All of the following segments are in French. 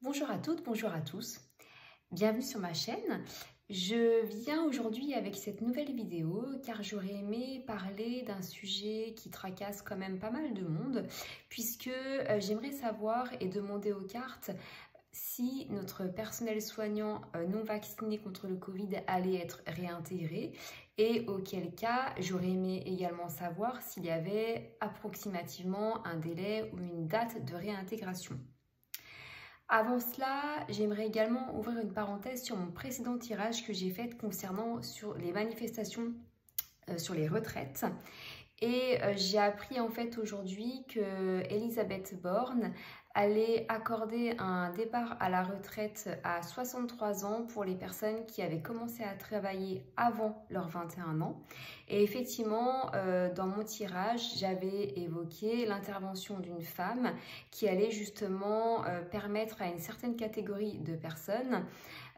Bonjour à toutes, bonjour à tous. Bienvenue sur ma chaîne. Je viens aujourd'hui avec cette nouvelle vidéo car j'aurais aimé parler d'un sujet qui tracasse quand même pas mal de monde puisque j'aimerais savoir et demander aux cartes si notre personnel soignant non vacciné contre le Covid allait être réintégré et auquel cas j'aurais aimé également savoir s'il y avait approximativement un délai ou une date de réintégration. Avant cela, j'aimerais également ouvrir une parenthèse sur mon précédent tirage que j'ai fait concernant sur les manifestations sur les retraites. Et j'ai appris en fait aujourd'hui que Elisabeth Borne allait accorder un départ à la retraite à 63 ans pour les personnes qui avaient commencé à travailler avant leurs 21 ans. Et effectivement, dans mon tirage, j'avais évoqué l'intervention d'une femme qui allait justement permettre à une certaine catégorie de personnes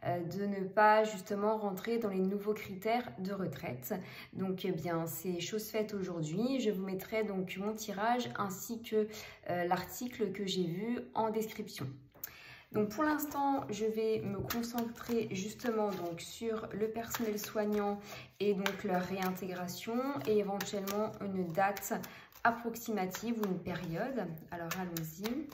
de ne pas justement rentrer dans les nouveaux critères de retraite. Donc eh bien c'est chose faite aujourd'hui. Je vous mettrai donc mon tirage ainsi que l'article que j'ai vu en description. Donc pour l'instant, je vais me concentrer justement donc sur le personnel soignant et donc leur réintégration et éventuellement une date approximative ou une période. Alors allons-y.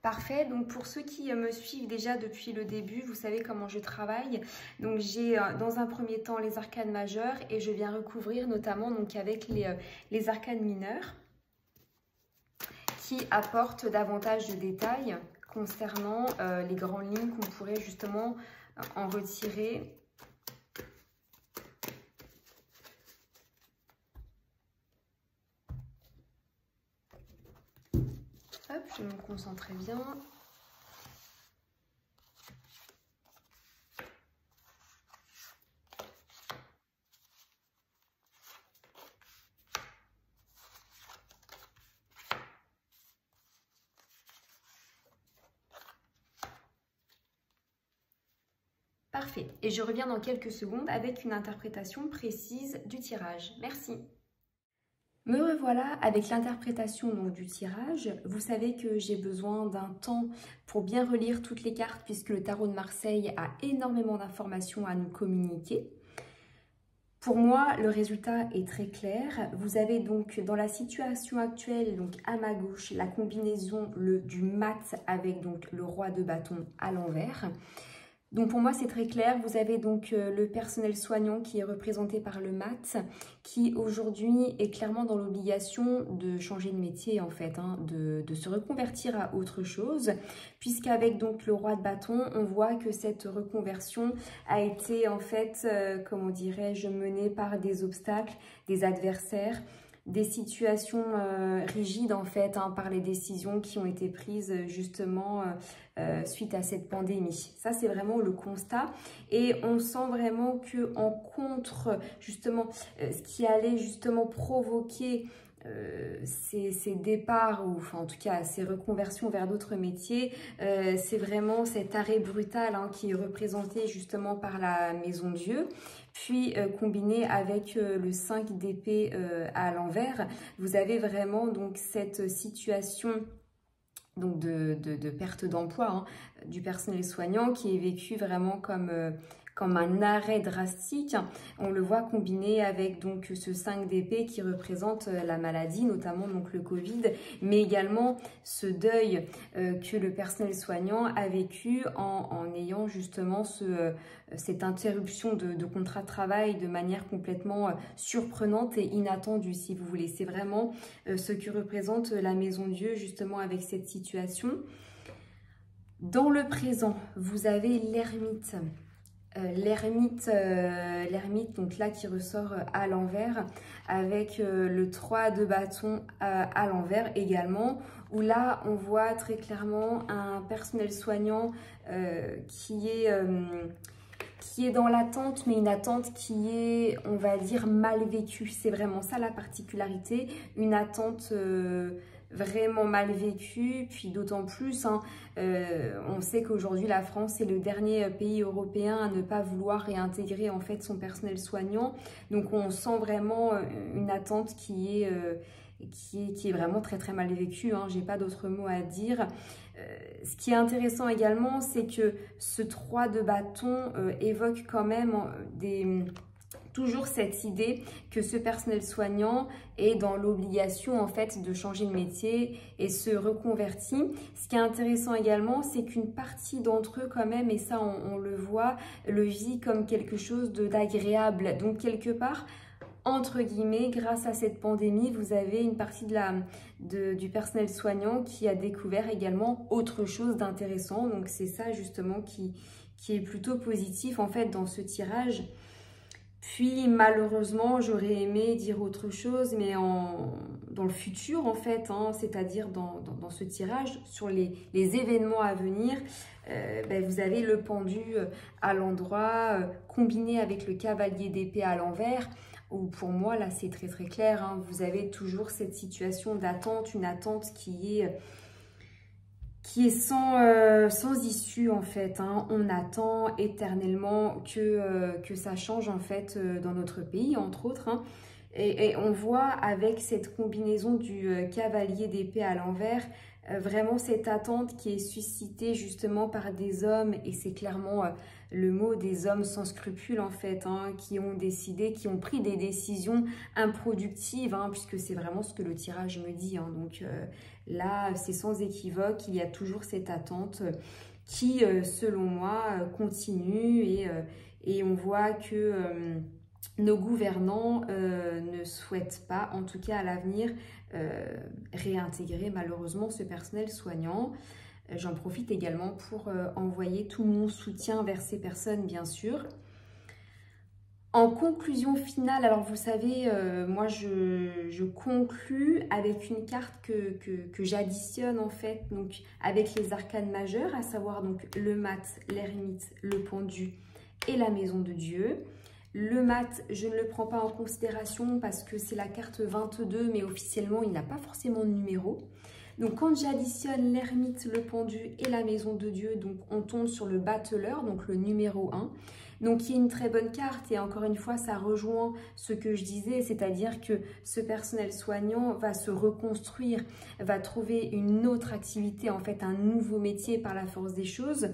Parfait, donc pour ceux qui me suivent déjà depuis le début, vous savez comment je travaille. Donc j'ai dans un premier temps les arcanes majeures et je viens recouvrir notamment donc avec les arcanes mineures qui apportent davantage de détails concernant les grandes lignes qu'on pourrait justement en retirer. Hop, je me concentrer bien. Parfait. Et je reviens dans quelques secondes avec une interprétation précise du tirage. Merci. Me revoilà avec l'interprétation du tirage. Vous savez que j'ai besoin d'un temps pour bien relire toutes les cartes puisque le tarot de Marseille a énormément d'informations à nous communiquer. Pour moi, le résultat est très clair. Vous avez donc dans la situation actuelle, donc à ma gauche, la combinaison du mat avec donc le roi de bâton à l'envers. Donc pour moi c'est très clair, vous avez donc le personnel soignant qui est représenté par le mat, qui aujourd'hui est clairement dans l'obligation de changer de métier en fait, de se reconvertir à autre chose, puisqu'avec donc le roi de bâton, on voit que cette reconversion a été en fait, comment dirais-je, menée par des obstacles, des adversaires, des situations rigides en fait par les décisions qui ont été prises justement suite à cette pandémie. Ça c'est vraiment le constat et on sent vraiment que en contre justement ce qui allait justement provoquer ces départs ou enfin en tout cas ces reconversions vers d'autres métiers, c'est vraiment cet arrêt brutal qui est représenté justement par la Maison Dieu. Puis combiné avec le 5 d'épée à l'envers, vous avez vraiment donc cette situation donc de perte d'emploi du personnel soignant qui est vécu vraiment comme un arrêt drastique. On le voit combiné avec donc ce 5 d'épée qui représente la maladie, notamment donc le Covid, mais également ce deuil que le personnel soignant a vécu en ayant justement cette interruption de contrat de travail de manière complètement surprenante et inattendue, si vous voulez. C'est vraiment ce que représente la Maison Dieu justement avec cette situation. Dans le présent, vous avez l'ermite. L'ermite donc là qui ressort à l'envers avec le 3 de bâton à l'envers également, où là on voit très clairement un personnel soignant qui est qui est dans l'attente, mais une attente qui est, on va dire, mal vécue. C'est vraiment ça la particularité, une attente vraiment mal vécue, puis d'autant plus, hein, on sait qu'aujourd'hui la France est le dernier pays européen à ne pas vouloir réintégrer en fait son personnel soignant, donc on sent vraiment une attente qui est vraiment très très mal vécue, hein. J'ai pas d'autres mots à dire. Ce qui est intéressant également, c'est que ce 3 de bâton évoque quand même toujours cette idée que ce personnel soignant est dans l'obligation en fait de changer de métier et se reconvertit. Ce qui est intéressant également, c'est qu'une partie d'entre eux quand même, et ça on le voit, le vit comme quelque chose d'agréable. Donc quelque part, entre guillemets, grâce à cette pandémie, vous avez une partie du personnel soignant qui a découvert également autre chose d'intéressant. Donc c'est ça justement qui est plutôt positif en fait dans ce tirage. Puis malheureusement, j'aurais aimé dire autre chose, mais dans le futur en fait, hein, c'est-à-dire dans ce tirage, sur les événements à venir, vous avez le pendu à l'endroit, combiné avec le cavalier d'épée à l'envers, où pour moi, là c'est très très clair, hein, vous avez toujours cette situation d'attente, une attente qui est sans issue en fait, hein. On attend éternellement que ça change en fait dans notre pays entre autres, hein. Et on voit avec cette combinaison du cavalier d'épée à l'envers, vraiment cette attente qui est suscitée justement par des hommes, et c'est clairement le mot des hommes sans scrupules en fait, hein, qui ont pris des décisions improductives, hein, puisque c'est vraiment ce que le tirage me dit, hein. Donc là, c'est sans équivoque, il y a toujours cette attente qui, selon moi, continue, et on voit que nos gouvernants ne souhaitent pas, en tout cas à l'avenir, réintégrer malheureusement ce personnel soignant. J'en profite également pour envoyer tout mon soutien vers ces personnes, bien sûr. En conclusion finale, alors vous savez, moi je conclus avec une carte que j'additionne en fait, donc avec les arcanes majeures, à savoir donc le mat, l'ermite, le pendu et la maison de Dieu. Le mat, je ne le prends pas en considération parce que c'est la carte 22, mais officiellement, il n'a pas forcément de numéro. Donc, quand j'additionne l'ermite, le pendu et la maison de Dieu, donc on tombe sur le battleur, donc le numéro 1. Donc, qui est une très bonne carte, et encore une fois, ça rejoint ce que je disais, c'est-à-dire que ce personnel soignant va se reconstruire, va trouver une autre activité, en fait, un nouveau métier par la force des choses.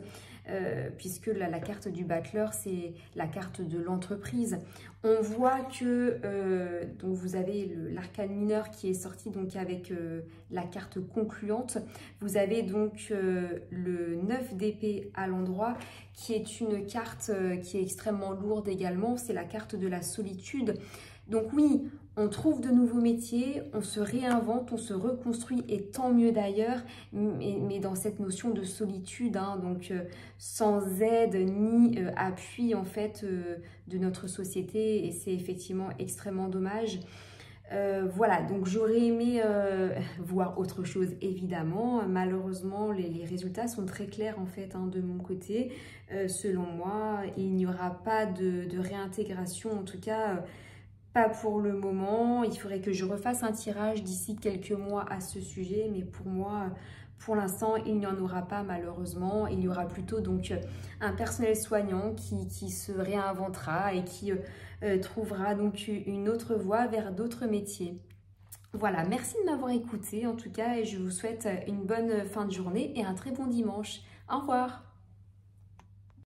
Puisque la carte du battleur, c'est la carte de l'entreprise. On voit que donc vous avez l'arcane mineur qui est sorti donc avec la carte concluante. Vous avez donc le 9 d'épée à l'endroit, qui est une carte qui est extrêmement lourde également. C'est la carte de la solitude. Donc oui, on trouve de nouveaux métiers, on se réinvente, on se reconstruit, et tant mieux d'ailleurs, mais dans cette notion de solitude, hein, donc sans aide ni appui en fait de notre société, et c'est effectivement extrêmement dommage. Voilà, donc j'aurais aimé voir autre chose évidemment. Malheureusement, les résultats sont très clairs en fait, hein, de mon côté. Selon moi, il n'y aura pas de réintégration, en tout cas pas pour le moment. Il faudrait que je refasse un tirage d'ici quelques mois à ce sujet, mais pour moi, pour l'instant, il n'y en aura pas malheureusement. Il y aura plutôt donc un personnel soignant qui se réinventera et qui trouvera donc une autre voie vers d'autres métiers. Voilà, merci de m'avoir écouté en tout cas, et je vous souhaite une bonne fin de journée et un très bon dimanche. Au revoir.